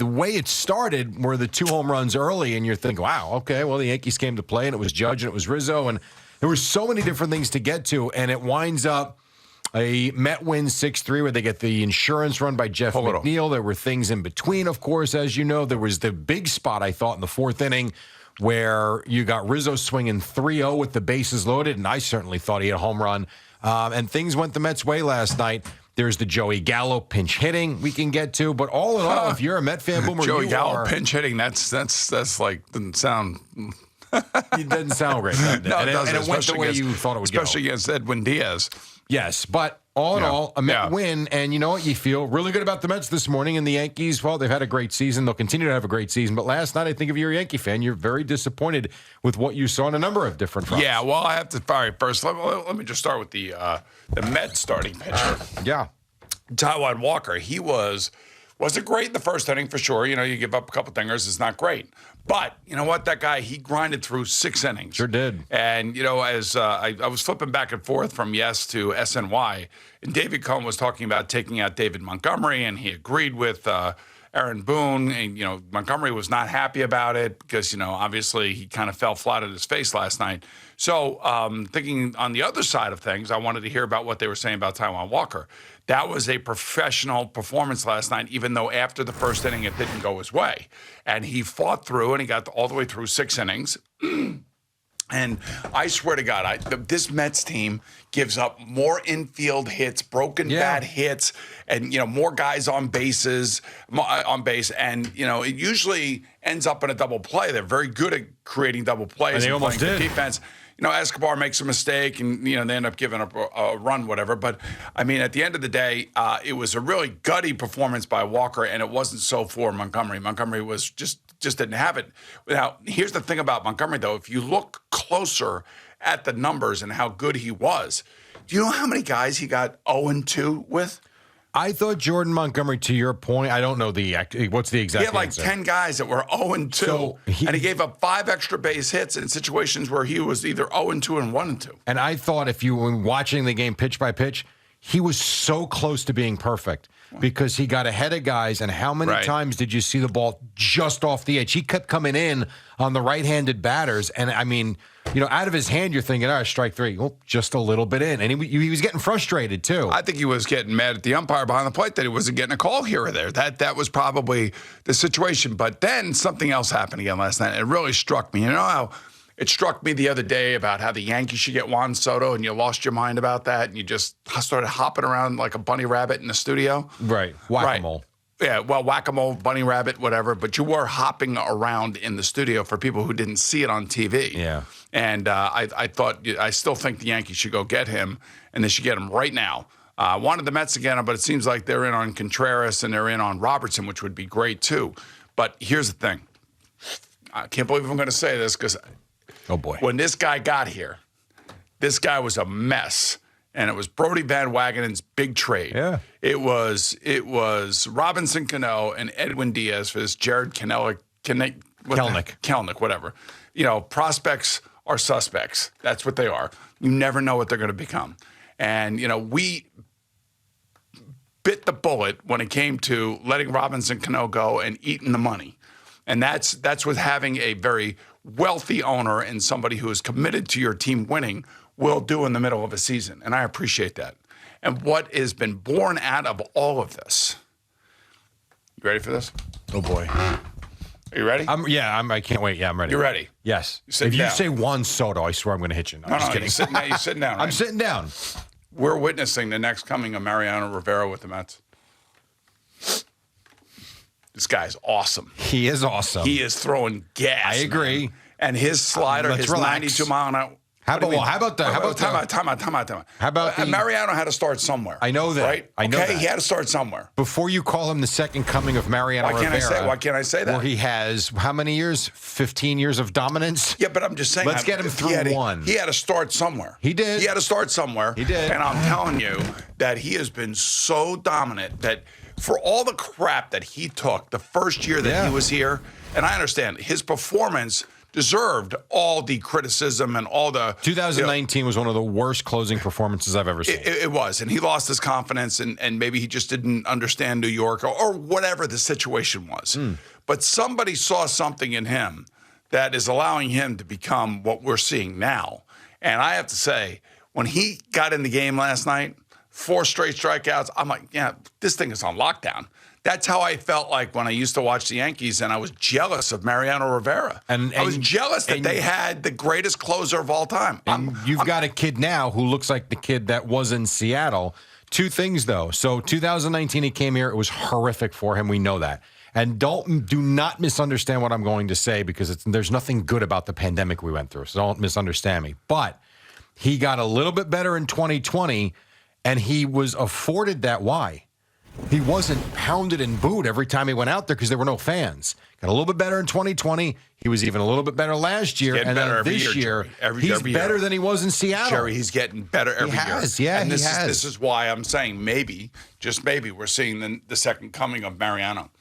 the way it started were the 2 home runs early, and you're thinking, wow, okay, well, the Yankees came to play, and it was Judge, and it was Rizzo, and there were so many different things to get to, and it winds up a Met win 6-3 where they get the insurance run by Jeff McNeil. There were things in between, of course, as you know. There was the big spot, I thought, in the 4th inning where you got Rizzo swinging 3-0 with the bases loaded, and I certainly thought he had a home run. And things went the Mets' way last night. There's the Joey Gallo pinch hitting we can get to, but all in all, if you're a Met fan, Boomer, Joey Gallo pinch hitting, that's like doesn't sound. It doesn't sound great, doesn't it? No, and it doesn't. And it went the way you thought it would go. Especially against Edwin Diaz. Yes, but all in all, a Met win, and you know what? You feel really good about the Mets this morning, and the Yankees, well, they've had a great season. They'll continue to have a great season, but last night, I think if you're a Yankee fan, you're very disappointed with what you saw on a number of different fronts. Yeah, well, I have to, all right, first, let me just start with the Mets starting pitcher. Yeah. Taijuan Walker, he wasn't great in the first inning for sure. You know, you give up a couple dingers, it's not great. But you know what? That guy, he grinded through 6 innings. Sure did. And, you know, as I was flipping back and forth from Yes to SNY, and David Cohn was talking about taking out David Montgomery, and he agreed with Aaron Boone. And, you know, Montgomery was not happy about it because, you know, obviously he kind of fell flat on his face last night. So thinking on the other side of things, I wanted to hear about what they were saying about Taijuan Walker. That was a professional performance last night, even though after the first inning it didn't go his way. And he fought through, and he got all the way through 6 innings. And I swear to God, this Mets team gives up more infield hits, broken bat hits, and, you know, more guys on base. And, you know, it usually ends up in a double play. They're very good at creating double plays. And they almost did. Defense. You know, Escobar makes a mistake, and, you know, they end up giving up a run, whatever. But, I mean, at the end of the day, it was a really gutty performance by Walker, and it wasn't so for Montgomery. Montgomery was just didn't have it. Now, here's the thing about Montgomery, though. If you look closer at the numbers and how good he was, do you know how many guys he got 0-2 with? I thought Jordan Montgomery, to your point, I don't know what's the exact He had like answer. 10 guys that were 0-2, So and he gave up 5 extra base hits in situations where he was either 0-2 and 1-2. And I thought if you were watching the game pitch by pitch, he was so close to being perfect because he got ahead of guys. And how many times did you see the ball just off the edge? He kept coming in on the right-handed batters. And, I mean, you know, out of his hand, you're thinking, all right, strike 3. Well, just a little bit in. And he was getting frustrated, too. I think he was getting mad at the umpire behind the plate that he wasn't getting a call here or there. That was probably the situation. But then something else happened again last night. It really struck me. You know how it struck me the other day about how the Yankees should get Juan Soto, and you lost your mind about that, and you just started hopping around like a bunny rabbit in the studio? Right. Whack-a-mole. Right. Yeah, well, whack-a-mole, bunny rabbit, whatever. But you were hopping around in the studio for people who didn't see it on TV. Yeah. And I still think the Yankees should go get him, and they should get him right now. I wanted the Mets to get him, but it seems like they're in on Contreras and they're in on Robertson, which would be great too. But here's the thing. I can't believe I'm going to say this because when this guy got here, this guy was a mess. And it was Brody Van Wagenen's big trade. Yeah. It was Robinson Cano and Edwin Diaz for this Jared Kelenic, whatever. You know, prospects are suspects. That's what they are. You never know what they're going to become. And, you know, we bit the bullet when it came to letting Robinson Cano go and eating the money. And that's with having a very wealthy owner and somebody who is committed to your team winning will do in the middle of a season. And I appreciate that. And what has been born out of all of this. You ready for this? Oh, boy. Are you ready? I can't wait. Yeah, I'm ready. You ready? Yes. If you say Juan Soto, I swear I'm going to hit you. No, I'm just kidding. You're sitting down. Right? I'm sitting down. We're witnessing the next coming of Mariano Rivera with the Mets. This guy's awesome. He is awesome. He is throwing gas. I agree. Man. And his slider, his 92 mile an hour. How about time out. Mariano had to start somewhere. I know that. Right? I know that. He had to start somewhere. Before you call him the second coming of Mariano Rivera. Why can't I say that? Where he has how many years? 15 years of dominance? Yeah, but I'm just saying. Let's get him through one. He had to start somewhere. He did. He had to start somewhere. He did. And I'm telling you that he has been so dominant that for all the crap that he took the first year that he was here, and I understand his performance deserved all the criticism and all the 2019 was one of the worst closing performances I've ever seen. It was, and he lost his confidence, and maybe he just didn't understand New York or whatever the situation was. But somebody saw something in him that is allowing him to become what we're seeing now. And I have to say, when he got in the game last night, 4 straight strikeouts, I'm like, yeah, this thing is on lockdown. That's how I felt like when I used to watch the Yankees, and I was jealous of Mariano Rivera. And I was jealous that they had the greatest closer of all time. And you've got a kid now who looks like the kid that was in Seattle. 2 things, though. So 2019, he came here. It was horrific for him. We know that. And do not misunderstand what I'm going to say, because there's nothing good about the pandemic we went through. So don't misunderstand me. But he got a little bit better in 2020, and he was afforded that. Why? He wasn't pounded and booed every time he went out there because there were no fans. Got a little bit better in 2020. He was even a little bit better last year. And then this year, he's better than he was in Seattle. Jerry, he's getting better every year. Yeah, and he has. This is why I'm saying maybe, just maybe, we're seeing the second coming of Mariano.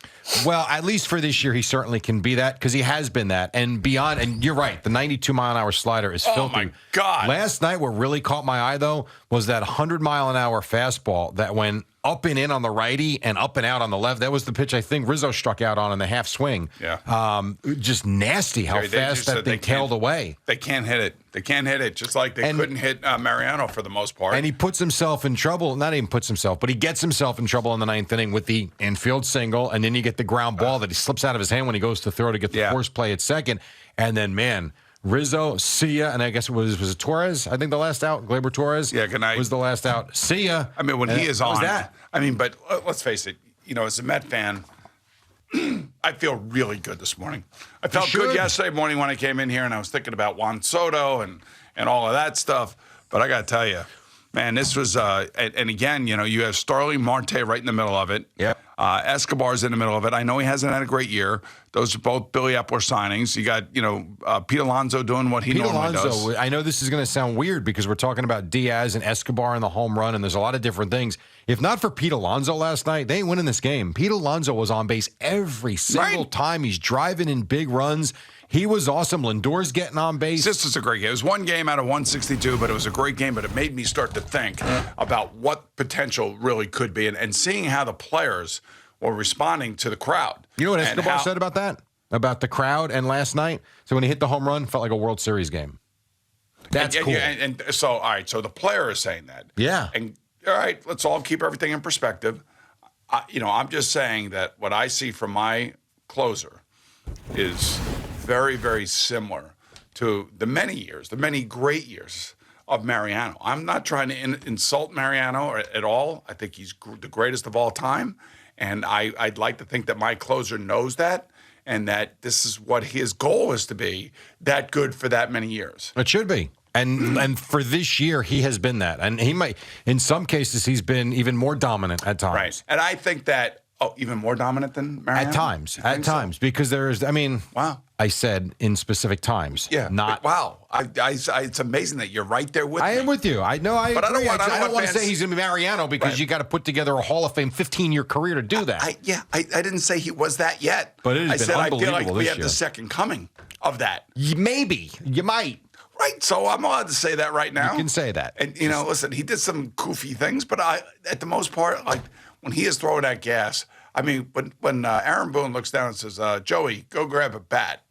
Well, at least for this year, he certainly can be that, because he has been that. And beyond, and you're right, the 92-mile-an-hour slider is filthy. Oh, my God. Last night, what really caught my eye, though, was that 100-mile-an-hour fastball that went up and in on the righty and up and out on the left. That was the pitch I think Rizzo struck out on in the half swing. Yeah. Just nasty how fast that thing tailed away. They can't hit it. They can't hit it, just like they couldn't hit Mariano for the most part. And he puts himself in trouble. Not even puts himself, but he gets himself in trouble in the 9th inning with the infield single, and then you get the ground ball that he slips out of his hand when he goes to throw to get the force play at second. And then, man, Rizzo, see ya, and I guess it was Torres? I think the last out, Gleyber Torres. Yeah, was the last out. See ya. I mean, when he is on, that? I mean, but let's face it. As a Met fan, I feel really good this morning. I felt good yesterday morning when I came in here, and I was thinking about Juan Soto and all of that stuff. But I got to tell you, man, this was and again, you have Starling Marte right in the middle of it. Yeah. Escobar's in the middle of it. I know he hasn't had a great year. Those are both Billy Epler signings. You got, Pete Alonso doing what he normally does. I know this is going to sound weird because we're talking about Diaz and Escobar and the home run, and there's a lot of different things. If not for Pete Alonso last night, they ain't winning this game. Pete Alonso was on base every single time. He's driving in big runs. He was awesome. Lindor's getting on base. This was a great game. It was one game out of 162, but it was a great game. But it made me start to think about what potential really could be, and seeing how the players were responding to the crowd. You know what Escobar said about that? About the crowd and last night? So when he hit the home run, felt like a World Series game. That's cool. And so, all right, so the player is saying that. Yeah. And, all right, let's all keep everything in perspective. I'm just saying that what I see from my closer is very, very similar to the many great years of Mariano. I'm not trying to insult Mariano at all. I think he's the greatest of all time. And I'd like to think that my closer knows that, and that this is what his goal is, to be that good for that many years. It should be. And for this year, he has been that. And he might, in some cases, he's been even more dominant at times. Right. And I think that, even more dominant than Mariano? At times. Because there's, wow. I said in specific times. Yeah. Not. Wow. It's amazing that you're right there with me. I am with you. I know. I but agree. I don't want to say he's going to be Mariano, because you got to put together a Hall of Fame 15-year career to do that. I didn't say he was that yet. But it has been unbelievable. I feel like we have year. the second coming of that. Maybe. You might. Right. So I'm allowed to say that right now. You can say that. And, listen, he did some goofy things, but at the most part, like when he is throwing that gas, I mean, when Aaron Boone looks down and says, Joey, go grab a bat.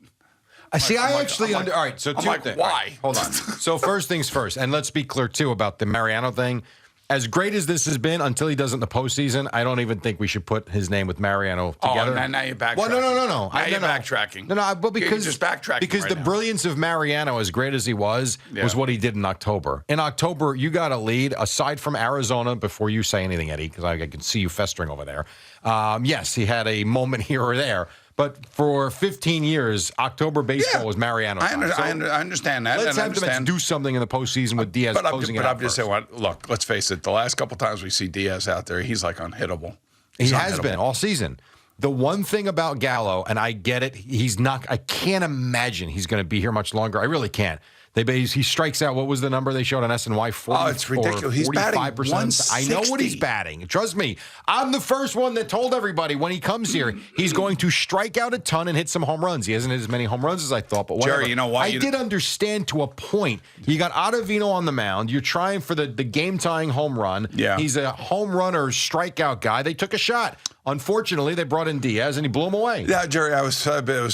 All right, so I'm like, why? Right, hold on. So first things first, and let's be clear, too, about the Mariano thing. As great as this has been, until he does it in the postseason, I don't even think we should put his name with Mariano together. Oh, now you're backtracking. Well, no. Now you're backtracking. No, but because you're just backtracking because right the now. brilliance of Mariano, as great as he was what he did in October. In October, you got a lead, aside from Arizona, before you say anything, Eddie, because I can see you festering over there. Yes, he had a moment here or there. But for 15 years, October baseball was Mariano. I understand that. Let's have the Mets do something in the postseason with Diaz closing it out. But I'm just saying, look, let's face it. The last couple times we see Diaz out there, he's like unhittable. He has been all season. The one thing about Gallo, and I get it, he's not. I can't imagine he's going to be here much longer. I really can't. He strikes out. What was the number they showed on SNY? 40, Oh, it's ridiculous. He's batting 45%. I know what he's batting. Trust me. I'm the first one that told everybody when he comes here, he's going to strike out a ton and hit some home runs. He hasn't hit as many home runs as I thought, but whatever. Jerry, you know why? I did understand to a point. You got Ottavino on the mound. You're trying for the game-tying home run. Yeah. He's a home runner, strikeout guy. They took a shot. Unfortunately, they brought in Diaz, and he blew him away. Yeah, Jerry, I was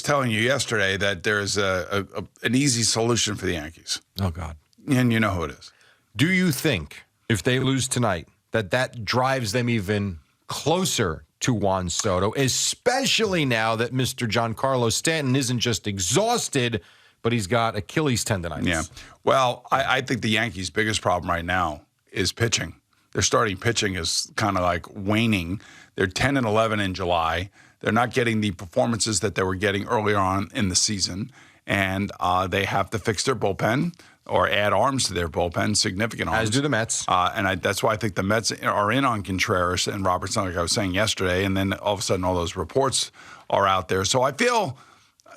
telling you yesterday that there's an easy solution for the Yankees. Oh, God. And you know who it is. Do you think if they lose tonight that drives them even closer to Juan Soto, especially now that Mr. Giancarlo Stanton isn't just exhausted, but he's got Achilles tendonitis? Yeah. Well, I think the Yankees' biggest problem right now is pitching. Their starting pitching is kind of like waning. They're 10-11 in July. They're not getting the performances that they were getting earlier on in the season, and they have to fix their bullpen or add arms to their bullpen, significant arms. As do the Mets. That's why I think the Mets are in on Contreras and Robertson, like I was saying yesterday, and then all of a sudden all those reports are out there. So I feel,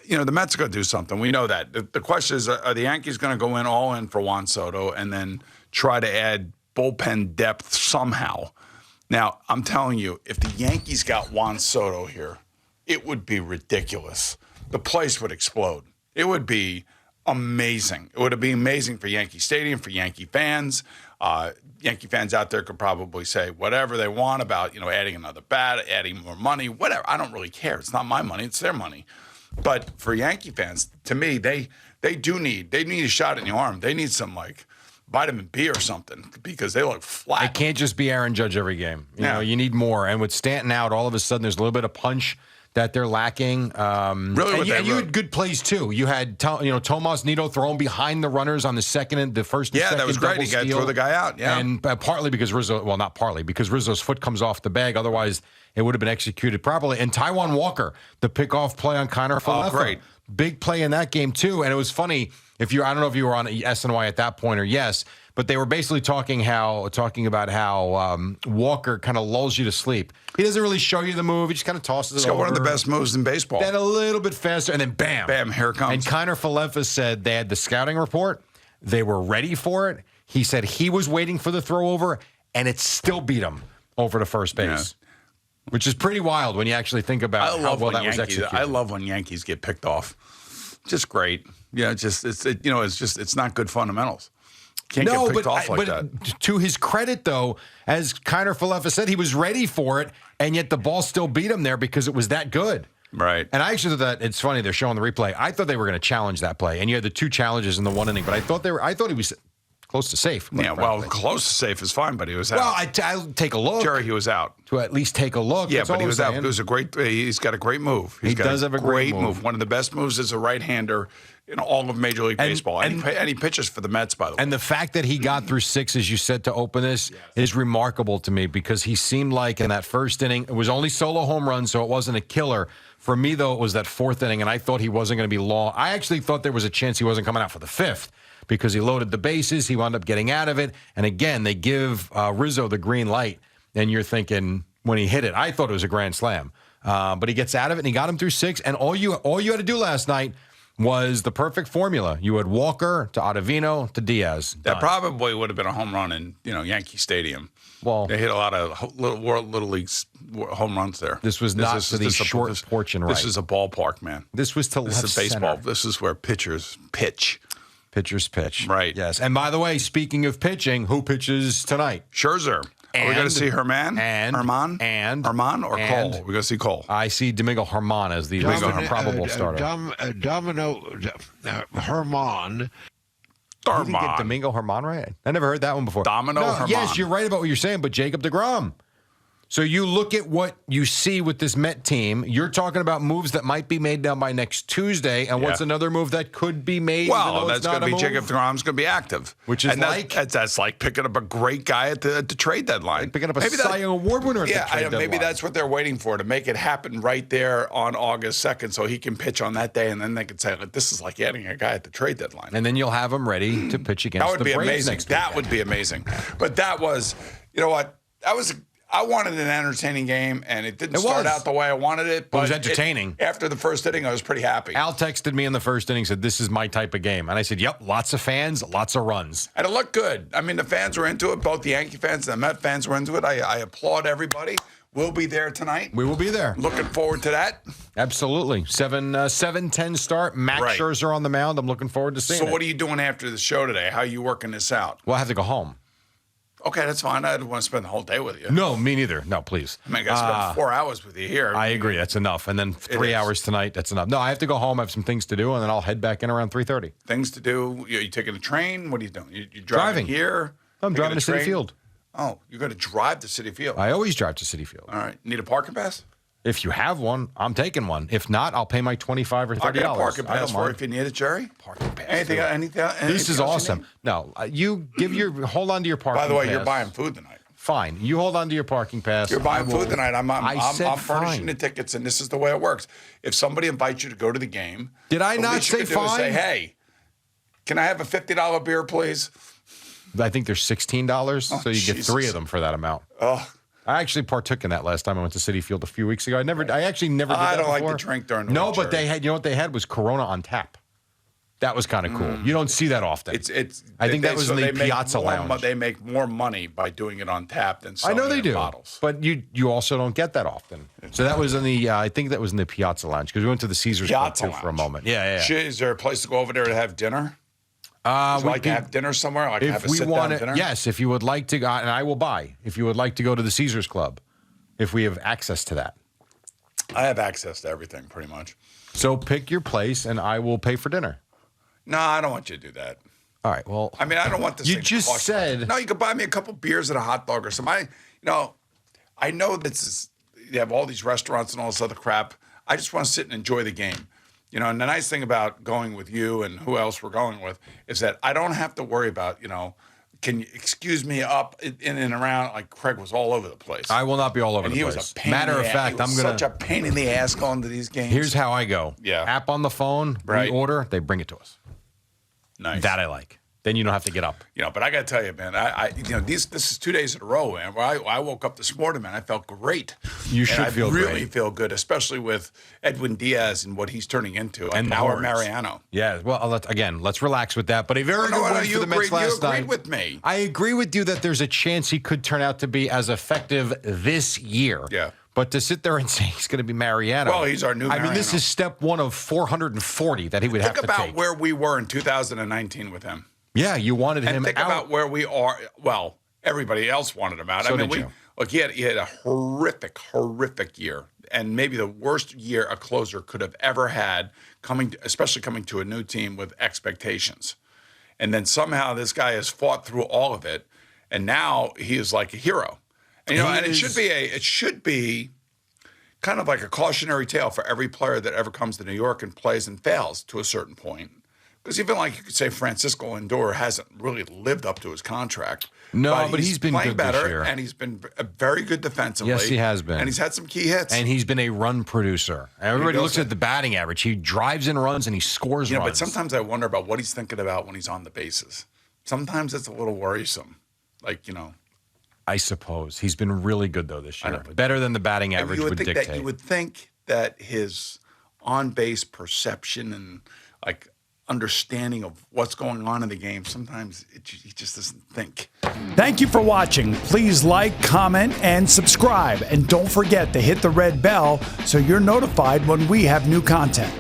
the Mets are going to do something. We know that. The question is, are the Yankees going to go all in for Juan Soto and then try to add bullpen depth somehow? Now, I'm telling you, if the Yankees got Juan Soto here, it would be ridiculous. The place would explode. It would be amazing. It would be amazing for Yankee Stadium, for Yankee fans. Yankee fans out there could probably say whatever they want about, adding another bat, adding more money, whatever. I don't really care. It's not my money. It's their money. But for Yankee fans, to me, they need a shot in the arm. They need some, vitamin B or something because they look flat. It can't just be Aaron Judge every game. You know, you need more. And with Stanton out, all of a sudden there's a little bit of punch that they're lacking. Really, and you had good plays too. You had Tomas Nido throwing behind the runners on the second and the first. And second that was great. He got to throw the guy out. Yeah, and partly because not partly because Rizzo's foot comes off the bag. Otherwise, it would have been executed properly. And Taijuan Walker, the pickoff play on Kiner Falefa. Oh, great. Big play in that game too. And it was funny. I don't know if you were on SNY at that point or yes, but they were basically talking about how Walker kind of lulls you to sleep. He doesn't really show you the move. He just kind of tosses it over. He's got one of the best moves in baseball. Then a little bit faster, and then bam. Bam, here it comes. And Kiner Falefa said they had the scouting report. They were ready for it. He said he was waiting for the throw over, and it still beat him over to first base. Yeah. Which is pretty wild when you actually think about how well that was executed. I love when Yankees get picked off. Just great. Yeah, it's not good fundamentals. Can't get picked off like that. To his credit, though, as Kiner Falefa said, he was ready for it, and yet the ball still beat him there because it was that good. Right. And I actually thought it's funny they're showing the replay. I thought they were going to challenge that play, and you had the two challenges in the one inning, but I thought he was close to safe. Yeah, well, close to safe is fine, but he was out. Well, I'll take a look. Jerry, he was out. To at least take a look. Yeah, but he was out. It was a great. He's got a great move. He does have a great move. One of the best moves as a right-hander in all of Major League Baseball. And he pitches for the Mets, by the way. And the fact that he got through 6, as you said, to open this is remarkable to me because he seemed like in that first inning, it was only solo home run, so it wasn't a killer. For me, though, it was that fourth inning, and I thought he wasn't going to be long. I actually thought there was a chance he wasn't coming out for the fifth because he loaded the bases. He wound up getting out of it. And again, they give Rizzo the green light, and you're thinking when he hit it, I thought it was a grand slam. But he gets out of it, and he got him through 6. And all you had to do last night was the perfect formula. You had Walker to Ottavino to Diaz. That probably would have been a home run in Yankee Stadium. Well, they hit a lot of Little League's home runs there. This was not to the short porch and right. This is a ballpark, man. This was to left This is baseball. center. This is where pitchers pitch. Pitchers pitch. Right. Yes. And by the way, speaking of pitching, who pitches tonight? Scherzer. Are we going to see Herman? Herman or Cole? We're going to see Cole. I see Domingo Herman as the probable starter. Herman. Herman. You didn't get Domingo Herman right? I never heard that one before. Herman. Yes, you're right about what you're saying, but Jacob deGrom. So you look at what you see with this Met team. You're talking about moves that might be made down by next Tuesday. And what's another move that could be made? Well, that's going to be Jacob deGrom's going to be active. Which is that's like picking up a great guy at the trade deadline. Like picking up a Cy Young Award winner at the trade deadline. Maybe that's what they're waiting for, to make it happen right there on August 2nd so he can pitch on that day. And then they can say, this is like adding a guy at the trade deadline. And then you'll have him ready to pitch against the Braves next weekend. That would be amazing. But that was, you know what? I wanted an entertaining game, and it didn't start out the way I wanted it. But it was entertaining. After the first inning, I was pretty happy. Al texted me in the first inning, said, "This is my type of game." And I said, "Yep, lots of fans, lots of runs." And it looked good. I mean, the fans were into it. Both the Yankee fans and the Met fans were into it. I applaud everybody. We'll be there tonight. We will be there. Looking forward to that. Absolutely. 7:10 start. Max Scherzer on the mound. I'm looking forward to seeing it. So what are you doing after the show today? How are you working this out? Well, I have to go home. Okay, that's fine. I don't want to spend the whole day with you. No, me neither. No, please. I mean, I got to spend 4 hours with you here. I agree. That's enough. And then 3 hours tonight, that's enough. No, I have to go home. I have some things to do, and then I'll head back in around 3:30. Things to do? You taking a train? What are you doing? You driving here? I'm driving to Citi Field. Oh, you're going to drive to Citi Field? I always drive to Citi Field. All right. Need a parking pass? If you have one, I'm taking one. If not, I'll pay my $25 or $30. I'll get a parking pass for it if you need it, Jerry. Parking pass. Anything this is awesome. No, you hold on to your parking pass. By the way, you're buying food tonight. Fine. You hold on to your parking pass. You're buying food tonight. I'm furnishing fine. the tickets, and this is the way it works. If somebody invites you to go to the game, did I not say fine? Say, hey, can I have a $50 beer, please? I think they're $16, so you get 3 of them for that amount. I actually partook in that last time I went to Citi Field a few weeks ago. I actually never did that before. I don't like to drink during the No, week, but they had, what they had was Corona on tap. That was kind of cool. You don't see that often. I think that was in the Piazza Lounge. They make more money by doing it on tap than selling it in bottles. But you also don't get that often. So that was in the I think that was in the Piazza Lounge because we went to the Caesars Club too for a moment. Yeah. Is there a place to go over there to have dinner? Would you like to have dinner somewhere? Like have a sit-down dinner? Yes, if you would like to, and I will buy. If you would like to go to the Caesars Club, if we have access to that. I have access to everything pretty much. So pick your place, and I will pay for dinner. No, I don't want you to do that. All right. Well, I mean, I don't want this. You just said no. You could buy me a couple beers and a hot dog or something. I know this. You have all these restaurants and all this other crap. I just want to sit and enjoy the game. And the nice thing about going with you and who else we're going with is that I don't have to worry about, can you excuse me up in and around? Like Craig was all over the place. I will not be all over the place. He was a pain Matter of fact, I'm such a pain in the ass going to these games. Here's how I go. Yeah. App on the phone, we order, they bring it to us. Nice. That I like. Then you don't have to get up. But I got to tell you, man, this is 2 days in a row, man. Where I woke up this morning, man, I felt great. You should feel great. I really feel good, especially with Edwin Diaz and what he's turning into. And now Mariano. Yeah, well, let's relax with that. But a very good win for the Mets last night. You agreed with me. I agree with you that there's a chance he could turn out to be as effective this year. Yeah. But to sit there and say he's going to be Mariano. Well, he's our new Mariano. I mean, this is step 1 of 440 that he would have to take. Think about where we were in 2019 with him. Yeah, you wanted him out. And think about where we are. Well, everybody else wanted him out. So did you. Look, he had a horrific year, and maybe the worst year a closer could have ever had, especially coming to a new team with expectations. And then somehow this guy has fought through all of it, and now he is like a hero. And, it should be kind of like a cautionary tale for every player that ever comes to New York and plays and fails to a certain point. Because even like you could say Francisco Lindor hasn't really lived up to his contract. No, but he's been good better, this year. And he's been very good defensively. Yes, he has been. And he's had some key hits. And he's been a run producer. Everybody looks at the batting average. He drives in runs and he scores runs. But sometimes I wonder about what he's thinking about when he's on the bases. Sometimes it's a little worrisome. I suppose. He's been really good, though, this year. Better than the batting average would dictate. You would think that his on-base perception and, understanding of what's going on in the game, sometimes he just doesn't think. Thank you for watching. Please like, comment, and subscribe. And don't forget to hit the red bell so you're notified when we have new content.